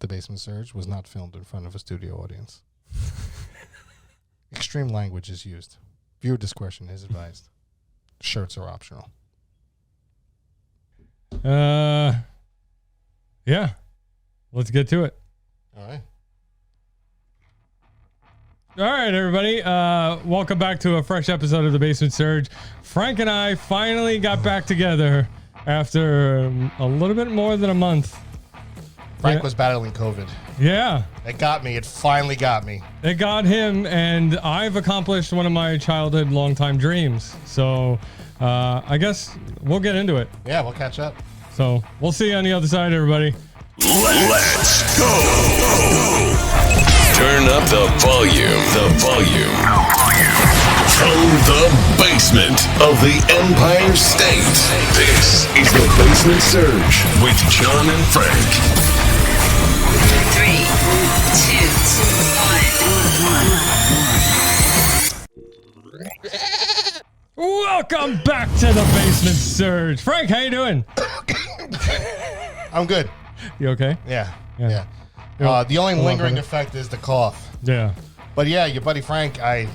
The Basement Surge was not filmed in front of a studio audience. Extreme language is used. Viewer discretion is advised. Shirts are optional. Yeah. Let's get to it. All right. All right, everybody. Welcome back to a fresh episode of The Basement Surge. Frank and I finally got back together after a little bit more than a month. Frank was battling COVID. Yeah. It got me. It finally got me. It got him, and I've accomplished one of my childhood longtime dreams. So I guess we'll get into it. Yeah, we'll catch up. So we'll see you on the other side, everybody. Let's go. Turn up the volume. From the basement of the Empire State, this is the Basement Surge with John and Frank. 3, 2, 1. Welcome back to the Basement Surge. Frank, how you doing? I'm good. You okay? Yeah. Yeah. The only Hold on, lingering buddy. effect is the cough. Yeah. But yeah, your buddy Frank, it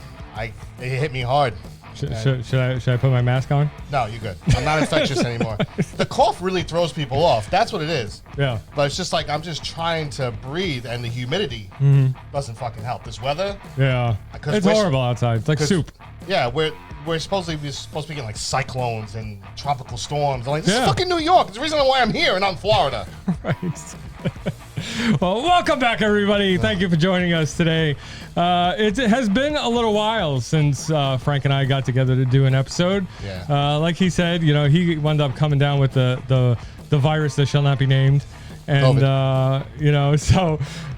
hit me hard. Should I put my mask on? No, you're good. I'm not infectious anymore. The cough really throws people off. That's what it is. Yeah. But it's just like I'm just trying to breathe, and the humidity doesn't fucking help. This weather, Yeah. 'Cause It's we're- horrible outside. It's like 'cause- soup. yeah, we're supposed to be getting like cyclones and tropical storms. I'm like, this Yeah. is fucking New York. It's the reason why I'm here and not in Florida. Right. Well, welcome back, everybody. Thank you for joining us today. It has been a little while since Frank and I got together to do an episode. Yeah. Like he said, he wound up coming down with the virus that shall not be named. And,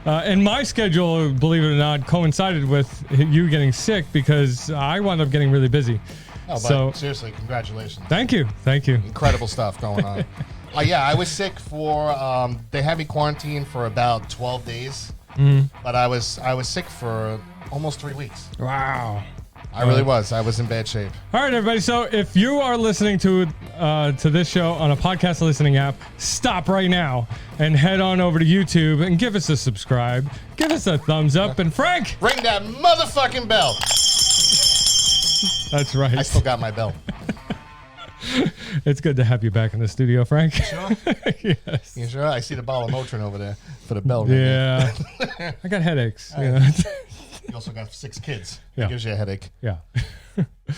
and my schedule, believe it or not, coincided with you getting sick because I wound up getting really busy. No, but So- seriously, congratulations. Thank you. Incredible stuff going on. Yeah, I was sick for. They had me quarantined for about 12 days, but I was sick for almost 3 weeks. Wow. I really was. I was in bad shape. All right, everybody. So if you are listening to this show on a podcast listening app, stop right now and head on over to YouTube and give us a subscribe. Give us a thumbs up. And Frank, Ring that motherfucking bell. that's right. I still got my bell. It's good to have you back in the studio, Frank. Sure? Yes. You sure? I see the bottle of Motrin over there for the bell ringing. Yeah. I got headaches. You also got 6 kids. Yeah. It gives you a headache. Yeah.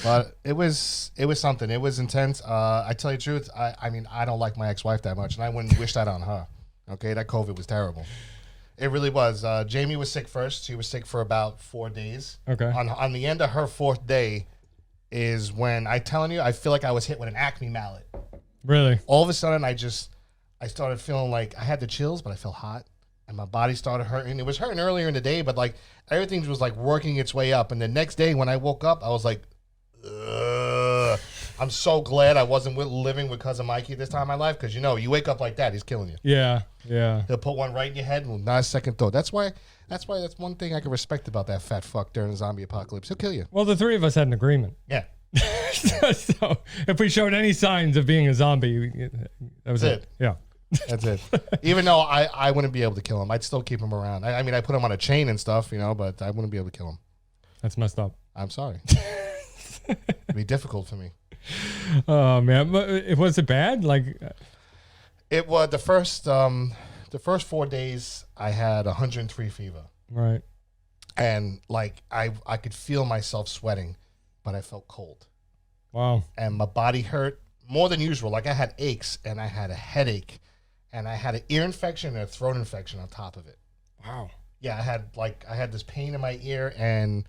But it was something. It was intense. I tell you the truth. I mean, I don't like my ex-wife that much, and I wouldn't wish that on her. Okay, that COVID was terrible. It really was. Jamie was sick first. She was sick for about 4 days. Okay. On the end of her 4th day is when I feel like I was hit with an Acme mallet. Really? All of a sudden, I started feeling like I had the chills, but I felt hot, and my body started hurting. It was hurting earlier in the day, but like everything was like working its way up. And the next day when I woke up, I was like, ugh. I'm so glad I wasn't living with cousin Mikey this time in my life, because you wake up like that, he's killing you. Yeah. Yeah. He'll put one right in your head, and not a second thought. That's one thing I can respect about that fat fuck during the zombie apocalypse. He'll kill you. Well, the three of us had an agreement. Yeah. So if we showed any signs of being a zombie, that was That's it. it. Yeah. That's it. Even though I wouldn't be able to kill him, I'd still keep him around. I mean, I put him on a chain and stuff, but I wouldn't be able to kill him. That's messed up. I'm sorry. It'd be difficult for me. Oh man, but was it bad? Like, It was the first 4 days I had 103 fever, right? and like I could feel myself sweating, but I felt cold, Wow. and my body hurt more than usual. Like I had aches, and I had a headache, and I had an ear infection and a throat infection on top of it. Wow. Yeah, I had this pain in my ear and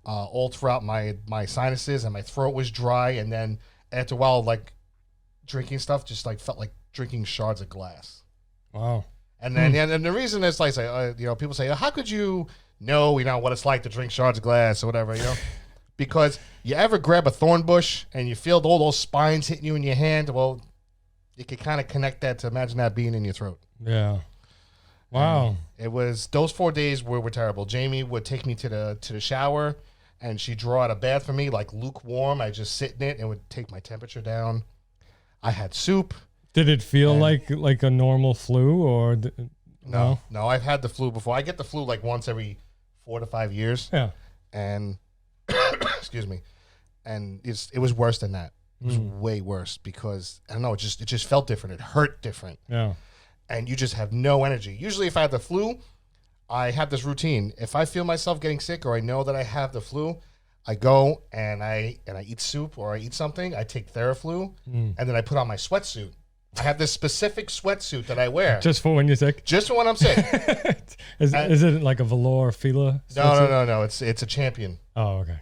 all throughout my sinuses, and my throat was dry. And then after a while, like drinking stuff, just like felt like drinking shards of glass. Wow. And then and the reason is like people say, how could you know what it's like to drink shards of glass or whatever, because you ever grab a thorn bush and you feel all those spines hitting you in your hand. Well, you could kind of connect that to imagine that being in your throat. Yeah. Wow. It was those 4 days were terrible. Jamie would take me to the shower, and she'd draw out a bath for me, like lukewarm. I just sit in it and it would take my temperature down. I had soup. Did it feel like a normal flu, or No. I've had the flu before. I get the flu like once every 4 to 5 years. Yeah. And excuse me, and it was worse than that. It was way worse because I don't know. It just felt different. It hurt different. Yeah. And you just have no energy. Usually, if I have the flu, I have this routine. If I feel myself getting sick or I know that I have the flu, I go and I eat soup or I eat something. I take Theraflu and then I put on my sweatsuit. I have this specific sweatsuit that I wear Just for when you're sick. just for when I'm sick. Is it like a velour Fila? No. It's a Champion. Oh, okay.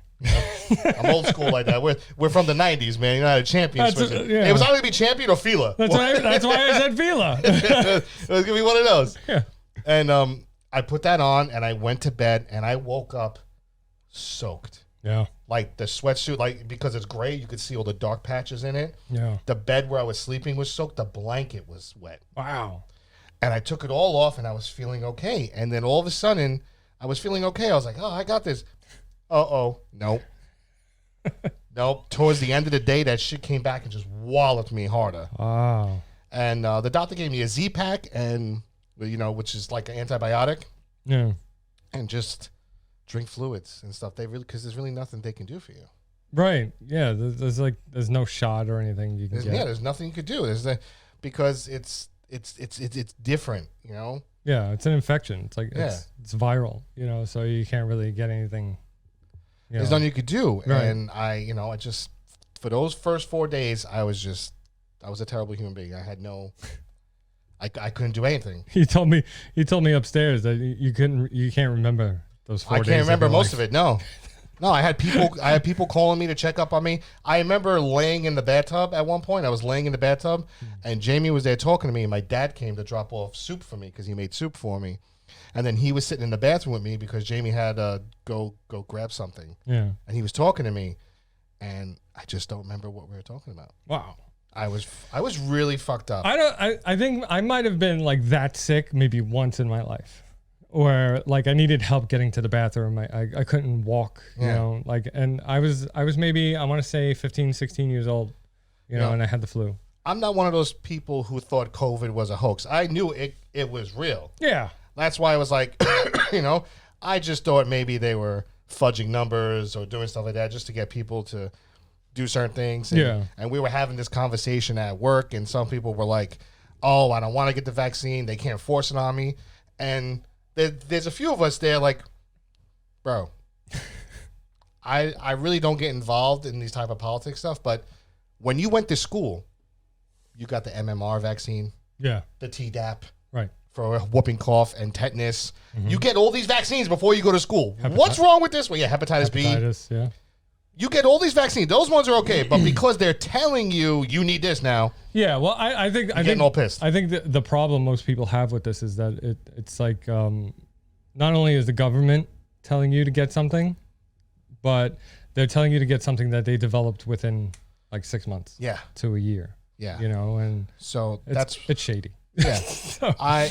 I'm old school like that. We're from the '90s, man. You know how to Champion. That's sweatshirt. yeah. It was either gonna be Champion or Fila. That's why I said Fila. It was gonna be one of those. Yeah. And I put that on and I went to bed and I woke up soaked. Yeah. Like the sweatsuit, like because it's gray, you could see all the dark patches in it. Yeah. The bed where I was sleeping was soaked. The blanket was wet. Wow. And I took it all off and I was feeling okay. And then all of a sudden, I was feeling okay. I was like, oh, I got this. Uh-oh. Nope. Nope. Towards the end of the day, that shit came back and just walloped me harder. Wow. And the doctor gave me a Z-Pack and, which is like an antibiotic. Yeah. And just drink fluids and stuff. Because there's really nothing they can do for you. Right. Yeah. There's no shot or anything you can get. Yeah, there's nothing you could do. Because it's different, Yeah, it's an infection. It's like Yeah. it's viral, so you can't really get anything. There's nothing you could do. Right. And I just for those first 4 days, I was a terrible human being. I had I couldn't do anything. He told me upstairs that you can't remember those 4 days. I can't remember most of it. No, I had people calling me to check up on me. I remember laying in the bathtub at one point. I was laying in the bathtub, and Jamie was there talking to me. And my dad came to drop off soup for me because he made soup for me, and then he was sitting in the bathroom with me because Jamie had to go grab something. Yeah. And he was talking to me, and I just don't remember what we were talking about. Wow. I was really fucked up. I think I might have been like that sick maybe once in my life. Or like I needed help getting to the bathroom. I couldn't walk, and I was maybe, I want to say 15, 16 years old, and I had the flu. I'm not one of those people who thought COVID was a hoax. I knew it was real. Yeah. That's why I was like, I just thought maybe they were fudging numbers or doing stuff like that just to get people to do certain things. And we were having this conversation at work, and some people were like, oh, I don't want to get the vaccine. They can't force it on me. And there's a few of us there like, bro, I really don't get involved in these type of politics stuff, but when you went to school, you got the MMR vaccine, Yeah. the Tdap Right. for whooping cough and tetanus. You get all these vaccines before you go to school. What's wrong with this one? Yeah, hepatitis B. Yeah. You get all these vaccines. Those ones are okay, but because they're telling you need this now, Yeah. Well, I think getting all pissed. I think the problem most people have with this is that it's like not only is the government telling you to get something, but they're telling you to get something that they developed within like 6 months Yeah, to a year. yeah. And So it's shady. yeah.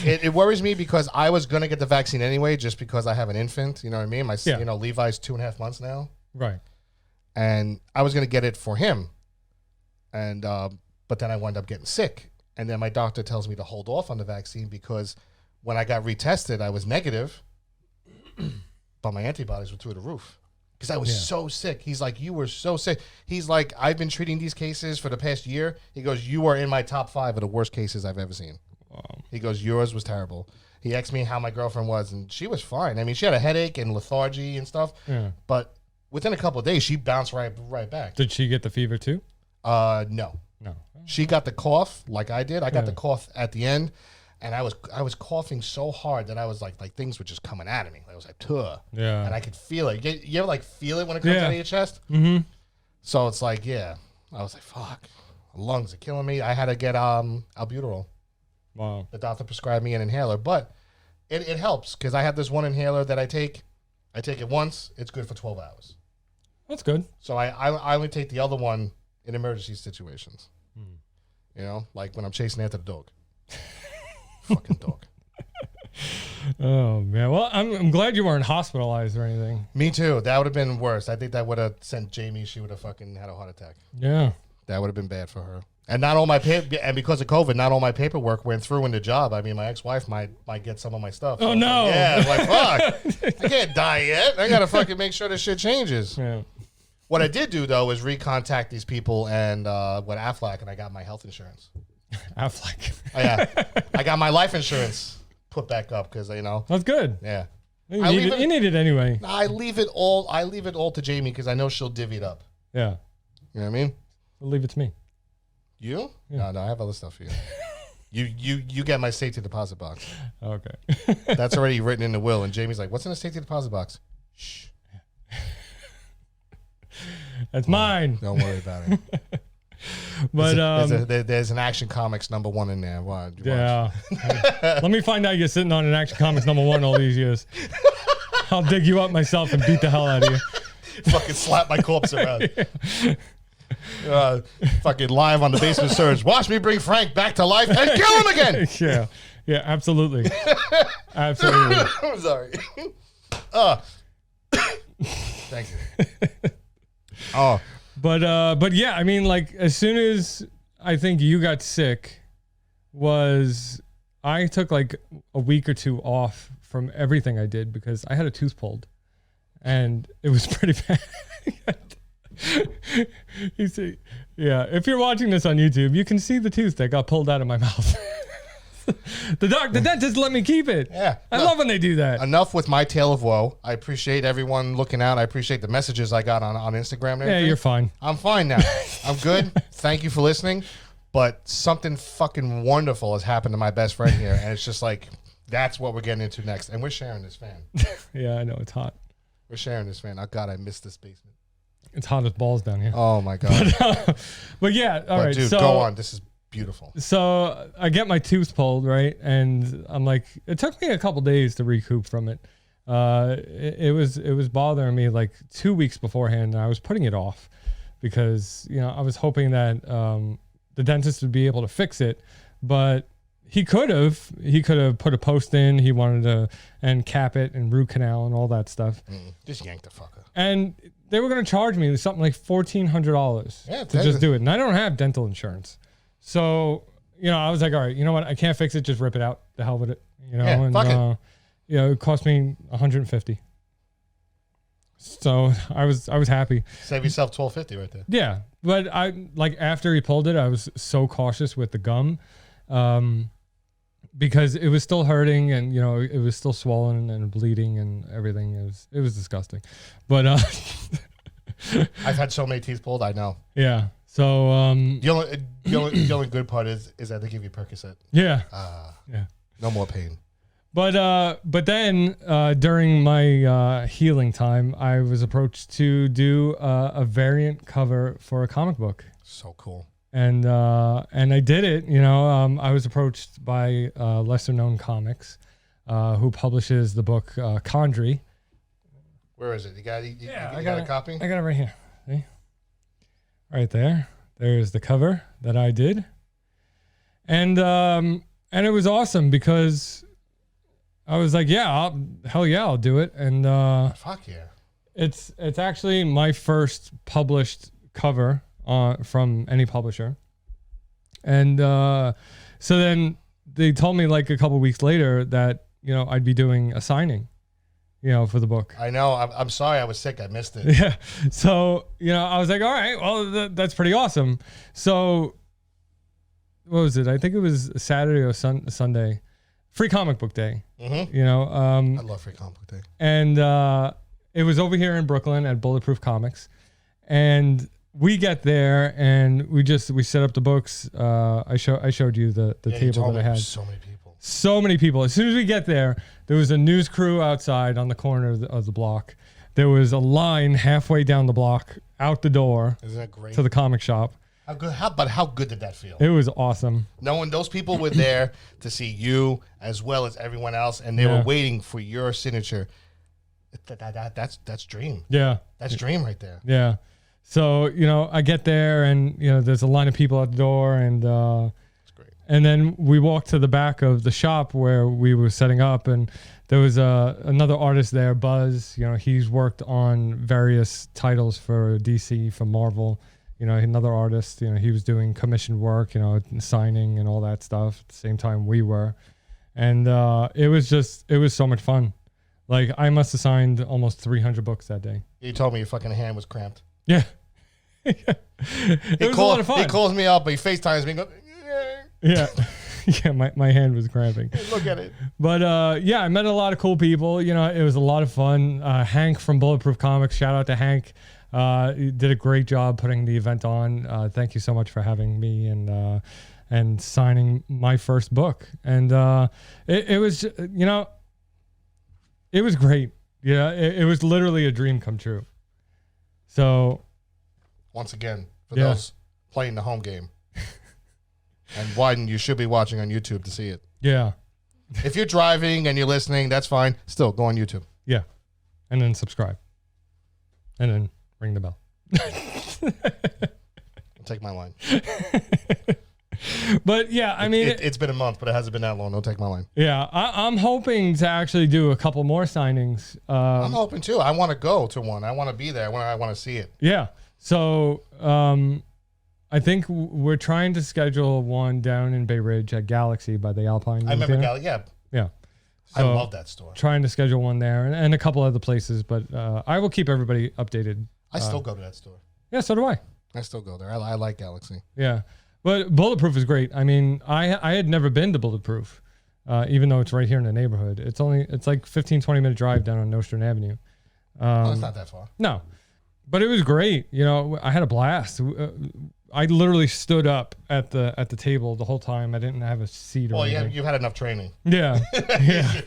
It worries me because I was gonna get the vaccine anyway, just because I have an infant. You know what I mean? Levi's 2.5 months now, Right. and I was gonna get it for him, and but then I wound up getting sick, and then my doctor tells me to hold off on the vaccine because when I got retested, I was negative, but my antibodies were through the roof. Because I was so sick. He's like, you were so sick. He's like, I've been treating these cases for the past year. He goes, you are in my top 5 of the worst cases I've ever seen. Wow. He goes, yours was terrible. He asked me how my girlfriend was, and she was fine. I mean, she had a headache and lethargy and stuff. Yeah. But within a couple of days, she bounced right back. Did she get the fever too? No. No. She got the cough like I did. I got Yeah. the cough at the end. And I was coughing so hard that I was like things were just coming out of me. I was like, tuh. Yeah. And I could feel it. You ever like feel it when it comes out of your chest? Mm-hmm. So it's like, yeah. I was like, fuck. My lungs are killing me. I had to get albuterol. Wow. The doctor prescribed me an inhaler. But it helps because I have this one inhaler that I take. I take it once. It's good for 12 hours. That's good. So I only take the other one in emergency situations. Like when I'm chasing after the dog. Fucking dog. Oh man. Well, I'm glad you weren't hospitalized or anything. Me too. That would have been worse. I think that would have sent Jamie. She would have fucking had a heart attack. Yeah. That would have been bad for her. And not all my and because of COVID, not all my paperwork went through in the job. I mean, my ex-wife might get some of my stuff. Oh, no. Yeah, like, fuck. I can't die yet. I got to fucking make sure this shit changes. Yeah. What I did do, though, is recontact these people and with Aflac, and I got my health insurance. Affleck. Oh, yeah. I got my life insurance put back up because, you know. That's good. Yeah. You need it anyway. I leave it all to Jamie because I know she'll divvy it up. Yeah. You know what I mean? We'll leave it to me. You? Yeah. No, I have other stuff for you. You get my safety deposit box. Okay. That's already written in the will. And Jamie's like, what's in the safety deposit box? Shh. That's mine. Don't worry about it. But there's an Action Comics #1 in there. Yeah. Let me find out you're sitting on an Action Comics #1 all these years. I'll dig you up myself and beat the hell out of you. Fucking slap my corpse around. Fucking live on the Basement Surge. Watch me bring Frank back to life and kill him again. Yeah. Yeah, absolutely. Absolutely. I'm sorry. Thank you. Oh. But yeah, I mean, like, as soon as I think you got sick, I took like a week or two off from everything I did because I had a tooth pulled, and it was pretty bad. You see, yeah. If you're watching this on YouTube, you can see the tooth that got pulled out of my mouth. The dentist let me keep it. Yeah. I love when they do that. Enough with my tale of woe. I appreciate everyone looking out. I appreciate the messages I got on Instagram. And Yeah, everything. you're fine. I'm fine now. I'm good. Thank you for listening. But something fucking wonderful has happened to my best friend here. And it's just like, that's what we're getting into next. And we're sharing this fan. Yeah, I know it's hot. We're sharing this fan. Oh, God, I miss this basement. It's hot as balls down here. Oh, my God. But yeah, all right. Dude, so, go on. This is beautiful. So I get my tooth pulled, right? And I'm like, it took me a couple days to recoup from it. It was bothering me like 2 weeks beforehand, and I was putting it off because, you know, I was hoping that the dentist would be able to fix it, but he could have put a post in. He wanted to and cap it and root canal and all that stuff. Just yank the fucker. And they were going to charge me something like $1,400 to just do it, and I don't have dental insurance. So, you know, I was like, all right, you know what? I can't fix it. Just rip it out. The hell with it. You know, Yeah, and fuck it. You know, it cost me $150. So I was happy. Save yourself $1,250 right there. Yeah, but I like after he pulled it, I was so cautious with the gum, because it was still hurting and, you know, it was still swollen and bleeding and everything. It was disgusting, but I've had so many teeth pulled. I know. yeah. So The only good part is that they give you Percocet. yeah. Yeah. No more pain. But then during my healing time, I was approached to do a variant cover for a comic book, So cool. and I did it. You know, I was approached by Lesser Known Comics, who publishes the book Condry. Where is it? You got I got a copy? I got it right here. See? Right there. There's the cover that I did, and it was awesome because I was like, yeah, I'll do it. And Fuck yeah. it's actually my first published cover from any publisher. And so then they told me like a couple weeks later that, you know, I'd be doing a signing, you know, for the book. I know. I'm sorry I was sick. I missed it. Yeah. So, you know, I was like, all right, well, that's pretty awesome. So what was it? I think it was Saturday or Sunday. Free Comic Book Day, you know. I love Free Comic Book Day. And it was over here in Brooklyn at Bulletproof Comics, and we get there and we set up the books. I showed you the table that I had. So many people. So many people. As soon as we get there was a news crew outside on the corner of the block. There was a line halfway down the block out the door Isn't that great? to the comic shop. How good did that feel? It was awesome. Knowing those people were there to see you as well as everyone else, and they were waiting for your signature. That's dream. Yeah. That's dream right there. Yeah. So, you know, I get there and, you know, there's a line of people at the door, and It's great. and then we walked to the back of the shop where we were setting up, and there was another artist there, Buzz. You know, he's worked on various titles for DC, for Marvel. another artist. He was doing commissioned work, signing and all that stuff at the same time we were, and it was so much fun. Like I must have signed almost 300 books that day. You told me your fucking hand was cramped. Yeah. It was a lot of fun. He calls me up, but he FaceTimes me and goes, Yeah. Yeah, my hand was cramping. look at it. But I met a lot of cool people. It was a lot of fun. Hank from Bulletproof Comics, shout out to Hank. He did a great job putting the event on. Thank you so much for having me and signing my first book. And it was, it was great. Yeah, it was literally a dream come true. So, once again, for those playing the home game, and Wyden, you should be watching on YouTube to see it. Yeah. If you're driving and you're listening, that's fine. Still, go on YouTube. Yeah. And then subscribe. And then ring the bell. Take my line. But yeah, I mean, it's been a month, but it hasn't been that long. Don't take my line. Yeah, I'm hoping to actually do a couple more signings. I'm hoping too. I want to go to one. I want to be there. I want to see it. Yeah. So I think we're trying to schedule one down in Bay Ridge at Galaxy by the Alpine. I remember Galaxy. Yeah. Yeah. I love that store. Trying to schedule one there and a couple other places, but I will keep everybody updated. I still go to that store. Yeah, so do I. I still go there. I like Galaxy. Yeah. But Bulletproof is great. I mean, I had never been to Bulletproof, even though it's right here in the neighborhood. It's like 15, 20-minute drive down on Nostrand Avenue. It's not that far. No. But it was great. I had a blast. I literally stood up at the table the whole time. I didn't have a seat or anything. Well, you've had enough training. Yeah. Yeah.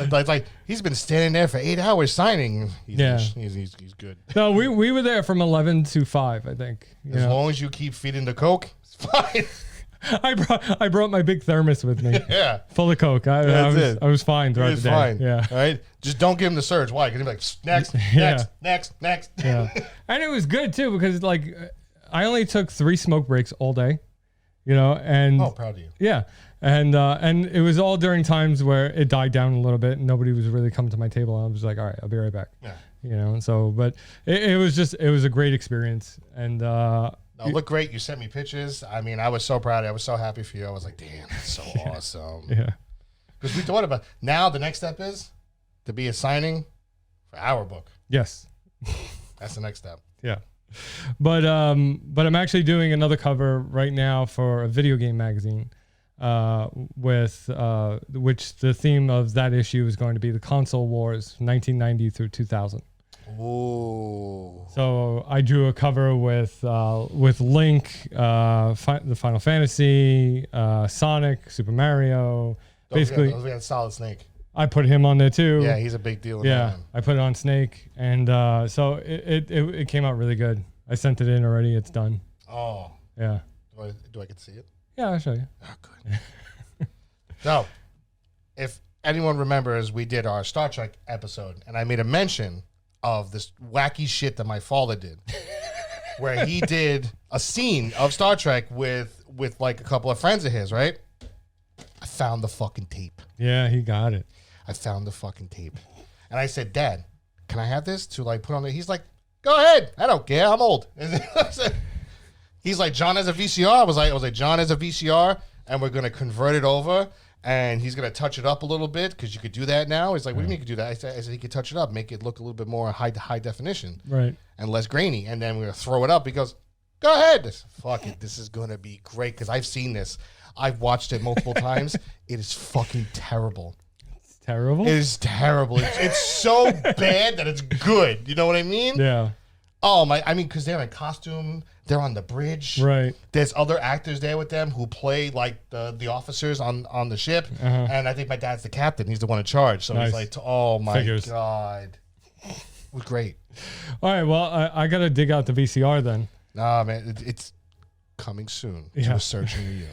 Like he's been standing there for 8 hours signing. He's good. No, we were there from 11 to 5, I think. As long as you keep feeding the Coke, it's fine. I brought my big thermos with me. Yeah. Full of Coke. I was fine throughout the day. Fine. Yeah. All right. Just don't give him the surge. Why? Because he'll be like, next. Yeah. And it was good too because I only took 3 smoke breaks all day. And oh, proud of you. Yeah. And it was all during times where it died down a little bit and nobody was really coming to my table. I was like, all right, I'll be right back. Yeah. So, but it was a great experience. And, it looked great. You sent me pictures. I mean, I was so proud. I was so happy for you. I was like, damn, that's so awesome. Yeah. Because we thought about now the next step is to be a signing for our book. Yes. That's the next step. Yeah. But I'm actually doing another cover right now for a video game magazine, with which the theme of that issue is going to be the console wars, 1990 through 2000. Ooh. So I drew a cover with Link, the Final Fantasy, Sonic, Super Mario. Basically, we had Solid Snake. I put him on there too. Yeah, he's a big deal. Yeah, I put it on Snake, and so it came out really good. I sent it in already. It's done. Oh. Yeah. Do I get to see it? Yeah, I'll show you. Oh, good. So, if anyone remembers, we did our Star Trek episode, and I made a mention of this wacky shit that my father did, where he did a scene of Star Trek with like a couple of friends of his, right? I found the fucking tape. Yeah, he got it. I found the fucking tape. And I said, Dad, can I have this to like put on there? He's like, go ahead. I don't care. I'm old. He's like, John has a VCR. I was like, John has a VCR, and we're going to convert it over. And he's going to touch it up a little bit because you could do that now. He's like, what do you mean you could do that? I said he could touch it up, make it look a little bit more high definition. Right. And less grainy. And then we're going to throw it up. He goes, go ahead. Fuck it. This is going to be great because I've seen this. I've watched it multiple times. It is fucking terrible. It's terrible? It is terrible. It's so bad that it's good. You know what I mean? Yeah. Oh, my. I mean, because they're in costume. They're on the bridge. Right. There's other actors there with them who play like the officers on the ship. And I think my dad's the captain. He's the one in charge. So Nice. he's like, oh my Figures. God. It was great. All right. Well, I got to dig out the VCR then. Nah, man. It's coming soon to Yeah. a search near you.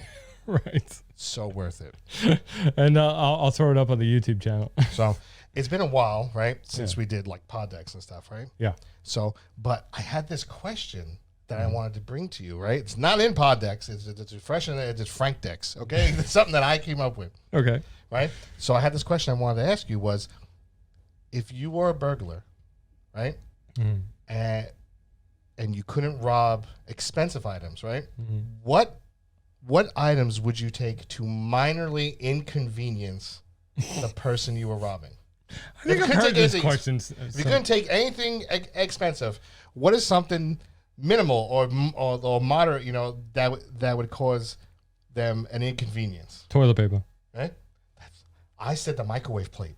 Right. So worth it. And I'll throw it up on the YouTube channel. So it's been a while, right? Since we did like pod decks and stuff, right? Yeah. So, but I had this question that I wanted to bring to you, right? It's not in pod decks. It's fresh in it's Frank decks, okay? It's something that I came up with, Okay. right? So I had this question I wanted to ask you was, if you were a burglar, right? And and you couldn't rob expensive items, right? What items would you take to minorly inconvenience the person you were robbing? I think I've heard these questions. If you couldn't take anything expensive, what is something minimal or moderate, that would cause them an inconvenience? Toilet paper. Right? I said the microwave plate.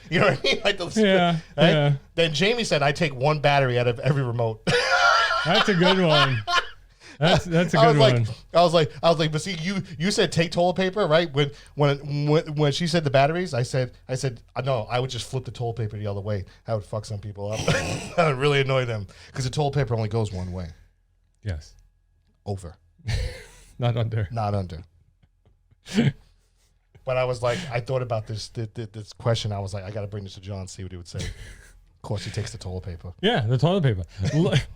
You know what I mean? Like Yeah. Right? Yeah. Then Jamie said I take one battery out of every remote. That's a good one. That's a I good was one. I was like, but see, you said take toilet paper, right? When she said the batteries, I said no, I would just flip the toilet paper the other way. That would fuck some people up. That would really annoy them because the toilet paper only goes one way. Yes. Over, Not under. not under. But I was like, I thought about this question. I was like, I got to bring this to John, see what he would say. Of course, he takes the toilet paper. Yeah, the toilet paper.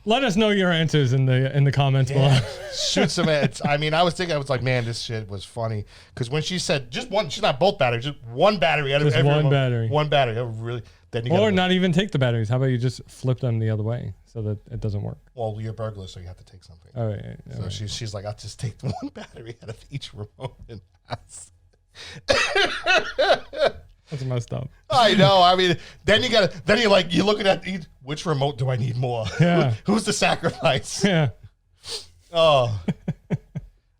Let us know your answers in the comments below. Shoot some ads. I mean, I was like, man, this shit was funny. Because when she said just one, she's not both batteries, just one battery out of Just every one remote. battery. One battery. That would really. Then you Or gotta, not even take the batteries. How about you just flip them the other way so that it doesn't work? Well, you're a burglar, so you have to take something. All right. All So right. she's like, I'll just take one battery out of each remote in the house. That's messed up. I know. I mean, then you're looking at which remote do I need more? Yeah. Who's the sacrifice? Yeah. Oh,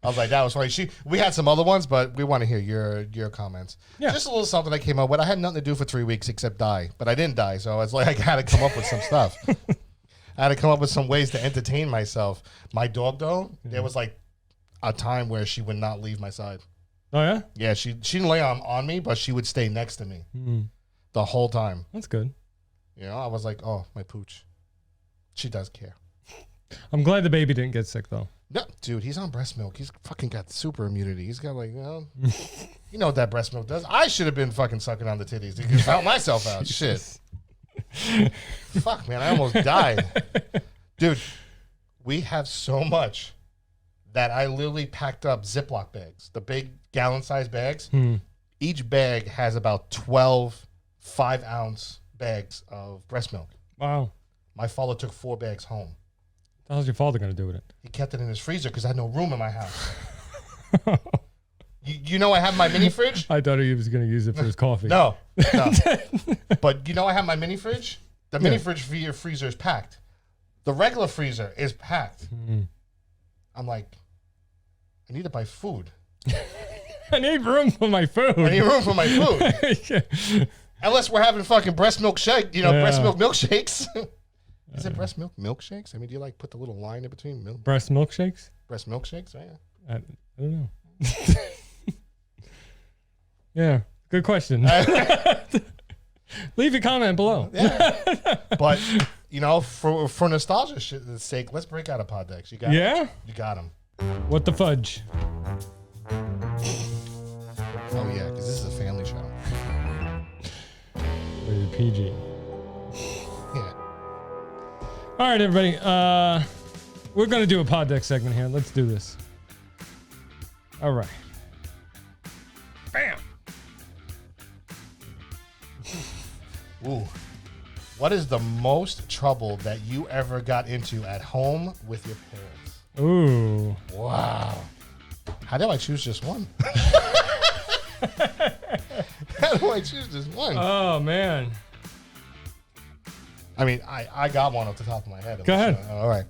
I was like, that was funny. We had some other ones, but we want to hear your comments. Yeah. Just a little something I came up with. I had nothing to do for 3 weeks except die, but I didn't die, so it's like I had to come up with some stuff. I had to come up with some ways to entertain myself. My dog, though, there was like a time where she would not leave my side. Oh, yeah? Yeah, she didn't lay on me, but she would stay next to me the whole time. That's good. I was like, oh, my pooch. She does care. I'm glad the baby didn't get sick, though. No, dude, he's on breast milk. He's fucking got super immunity. He's got like, you know what that breast milk does. I should have been fucking sucking on the titties to help myself out. Shit. Fuck, man, I almost died. Dude, we have so much that I literally packed up Ziploc bags, the big gallon-sized bags. Each bag has about 12 5-ounce bags of breast milk. Wow. My father took 4 bags home. How's your father going to do with it? He kept it in his freezer because I had no room in my house. you know I have my mini fridge? I thought he was going to use it for his coffee. No. But I have my mini fridge? The mini fridge for your freezer is packed. The regular freezer is packed. I'm like, I need to buy food. I need room for my food. I need room for my food. Unless we're having fucking breast milk shake, breast milk milkshakes. Is it breast milk milkshakes? I mean, do you like put the little line in between milk? Breast milkshakes? Breast milkshakes, right? I don't know. Yeah, good question. Leave a comment below. Yeah. But, for nostalgia's sake, let's break out a pod decks. You got Yeah? it? You got them. What the fudge? Oh, yeah, because this is a family show. Rated PG. Yeah. All right, everybody. We're going to do a pod deck segment here. Let's do this. All right. Bam. Ooh. What is the most trouble that you ever got into at home with your parents? Ooh. Wow. How do I choose just one? How do I choose just one? Oh, man. I mean, I got one off the top of my head. Go ahead. All right.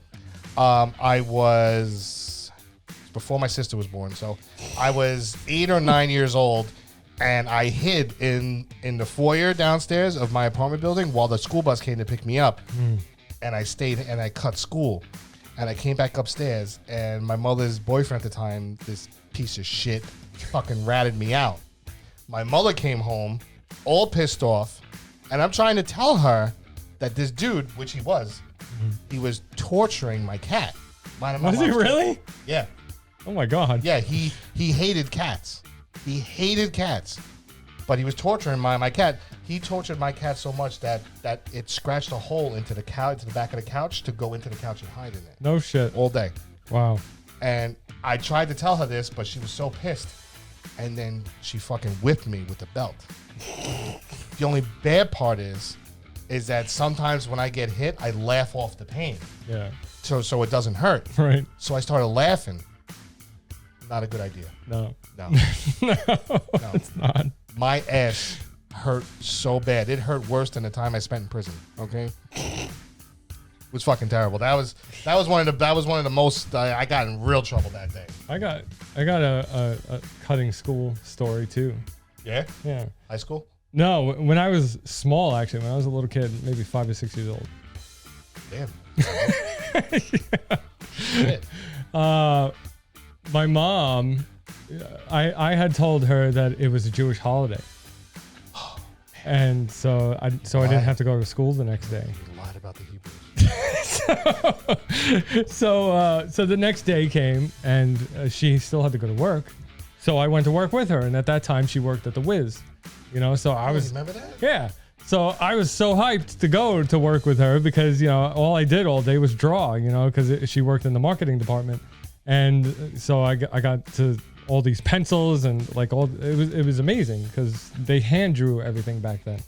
I was before my sister was born, so I was 8 or 9 years old, and I hid in the foyer downstairs of my apartment building while the school bus came to pick me up, and I stayed and I cut school, and I came back upstairs, and my mother's boyfriend at the time, this piece of shit, fucking ratted me out. My mother came home, all pissed off, and I'm trying to tell her that this dude, which he was torturing my cat. Was he really? Yeah. Oh, my God. Yeah, he hated cats. He hated cats. But he was torturing my cat. He tortured my cat so much that it scratched a hole into the back of the couch to go into the couch and hide in it. No shit. All day. Wow. And I tried to tell her this, but she was so pissed. And then she fucking whipped me with the belt. The only bad part is is that sometimes when I get hit, I laugh off the pain, Yeah. so it doesn't hurt. Right. So I started laughing. Not a good idea. No. No, No, it's not. my ass hurt so bad. It hurt worse than the time I spent in prison. Okay, it was fucking terrible. That was one of the most. I got in real trouble that day. I got a cutting school story too. Yeah, Yeah. high school. No, when I was small, actually, when I was a little kid, maybe 5 or 6 years old. Damn. Shit. My mom, I had told her that it was a Jewish holiday, and so I didn't have to go to school the next day. You lied about the Hebrews. So the next day came, and she still had to go to work. So I went to work with her, and at that time she worked at the Wiz, So I was Remember that? yeah. So I was so hyped to go to work with her because all I did all day was draw, because she worked in the marketing department, and so I got to all these pencils and like it was amazing because they hand drew everything back then.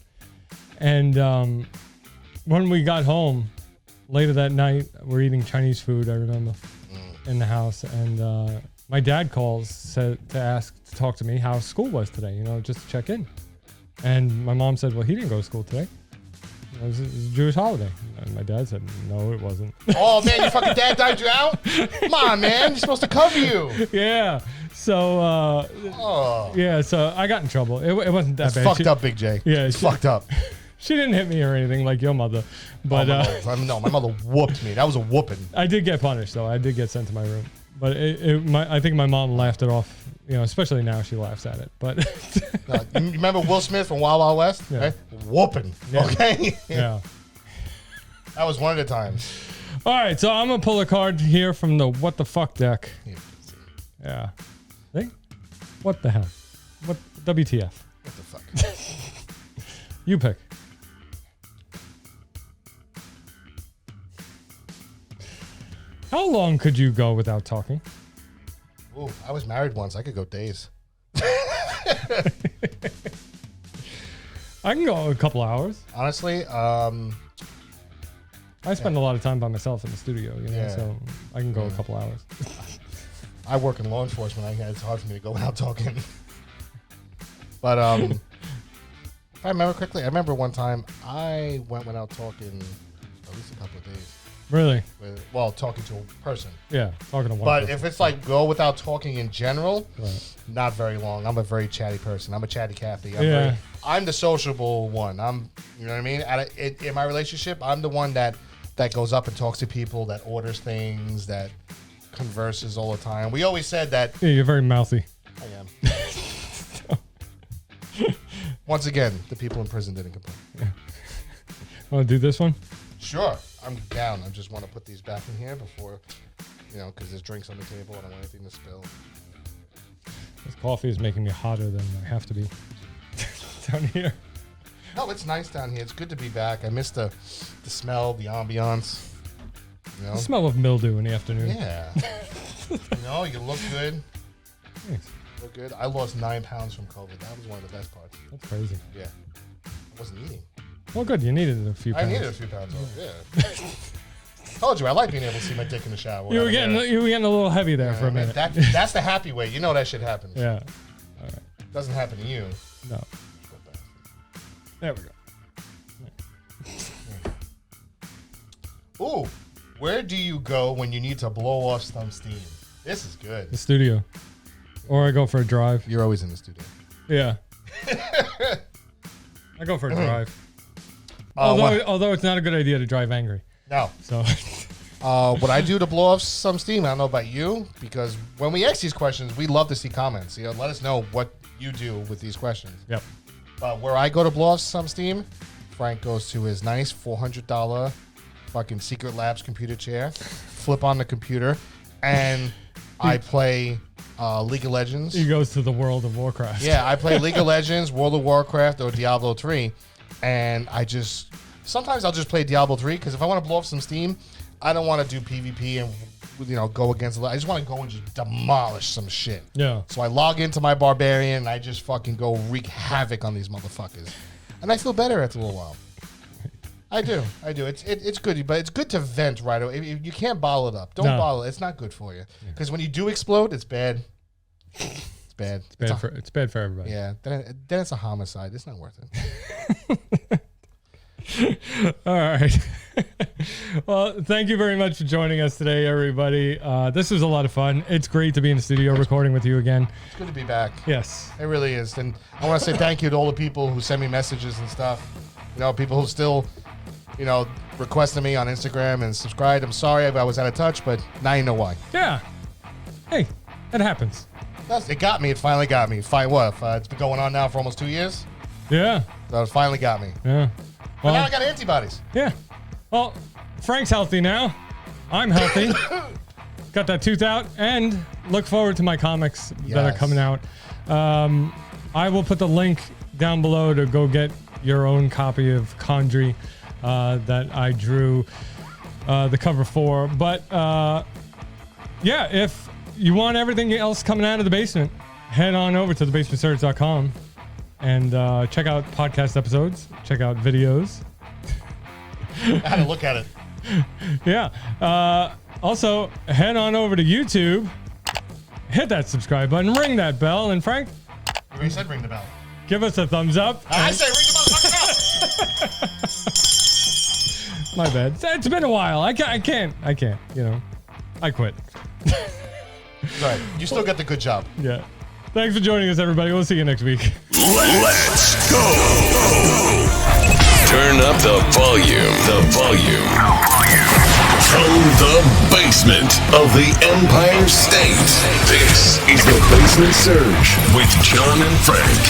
And when we got home later that night, we're eating Chinese food, I remember, in the house, and my dad calls to talk to me how school was today, just to check in. And my mom said, well, he didn't go to school today. It was a Jewish holiday. And my dad said, no, it wasn't. Oh man, your fucking dad died you out? Come on, man. He's supposed to cover you. Yeah. So, so I got in trouble. It wasn't that bad. Fucked up, Big J. Yeah, It's fucked up. She didn't hit me or anything like your mother. But No, my mother whooped me. That was a whooping. I did get punished, though. I did get sent to my room. But I think my mom laughed it off. Especially now she laughs at it. But You remember Will Smith from Wild Wild West? Yeah. Right? Whooping. Yeah. Okay? yeah. That was one of the times. All right, so I'm going to pull a card here from the What the Fuck deck. Yeah. See? What the hell? What WTF? What the fuck? You pick. How long could you go without talking? Ooh, I was married once. I could go days. I can go a couple hours. Honestly, I spend a lot of time by myself in the studio, Yeah. so I can go a couple hours. I work in law enforcement. It's hard for me to go without talking. But if I remember correctly, I remember one time I went without talking at least a couple of days. Really? Talking to a person. Yeah, talking to one But person. if it's like go without talking in general, Right. not very long. I'm a very chatty person. I'm a chatty Cathy. Yeah. I'm the sociable one. You know what I mean? In my relationship, I'm the one that goes up and talks to people, that orders things, that converses all the time. We always said that. Yeah, you're very mouthy. I am. Once again, the people in prison didn't complain. Want to do this one? Sure, I'm down. I just want to put these back in here before, because there's drinks on the table. I don't want anything to spill. This coffee is making me hotter than I have to be down here. No, it's nice down here. It's good to be back. I miss the smell, the ambiance. The smell of mildew in the afternoon. Yeah. You look good. Thanks. Look good. I lost 9 pounds from COVID. That was one of the best parts. That's crazy. Yeah. I wasn't eating. Well, good. You needed a few I pounds. needed a few pounds off. Yeah. Told you, I like being able to see my dick in the shower. You were getting a little heavy there for a minute. That's the happy way. You know that shit happens. Yeah. Doesn't happen to you. No. There we go. Ooh, where do you go when you need to blow off some steam? This is good. The studio. Or I go for a drive. You're always in the studio. Yeah. I go for a drive. What? Although it's not a good idea to drive angry. No. So What I do to blow off some steam, I don't know about you, because when we ask these questions, we love to see comments. Let us know what you do with these questions. Yep. But where I go to blow off some steam, Frank goes to his nice $400 fucking Secret Labs computer chair, flip on the computer, and I play League of Legends. He goes to the World of Warcraft. Yeah, I play League of Legends, World of Warcraft, or Diablo 3, and sometimes I'll just play Diablo 3, because if I want to blow off some steam, I don't want to do PvP and go against. I just want to go and just demolish some shit. Yeah. So I log into my Barbarian and I just fucking go wreak havoc on these motherfuckers, and I feel better after a little while. I do. It's good, but it's good to vent right away. You can't bottle it up. Don't bottle it. It's not good for you. Because when you do explode, it's bad. It's bad. It's bad for everybody. Yeah. Then it's a homicide. It's not worth it. All right. Well, thank you very much for joining us today, everybody. This was a lot of fun. It's great to be in the studio recording with you again. It's good to be back. Yes. It really is. And I want to say thank you to all the people who send me messages and stuff. You know, people who still, requesting me on Instagram and subscribed. I'm sorry if I was out of touch, but now you know why. Yeah. Hey, it happens. It got me. It finally got me. It's been going on now for almost 2 years. Yeah. So it finally got me. Yeah. But Well, now I got antibodies. yeah. Well, Frank's healthy now. I'm healthy. Got that tooth out, and look forward to my comics that are Yes. coming out. I will put the link down below to go get your own copy of Condry that I drew the cover for. But yeah, if you want everything else coming out of the basement, head on over to thebasementsurge.com and check out podcast episodes, check out videos. I had to look at it. Yeah. Also, head on over to YouTube, hit that subscribe button, ring that bell, and Frank, You already said ring the bell. give us a thumbs up. I say ring the motherfucking bell. My bad. It's been a while. I can't. I quit. Right. You still get the good job. Yeah. Thanks for joining us, everybody. We'll see you next week. Let's go. Turn up the volume. From the basement of the Empire State, this is the Basement Surge with John and Frank.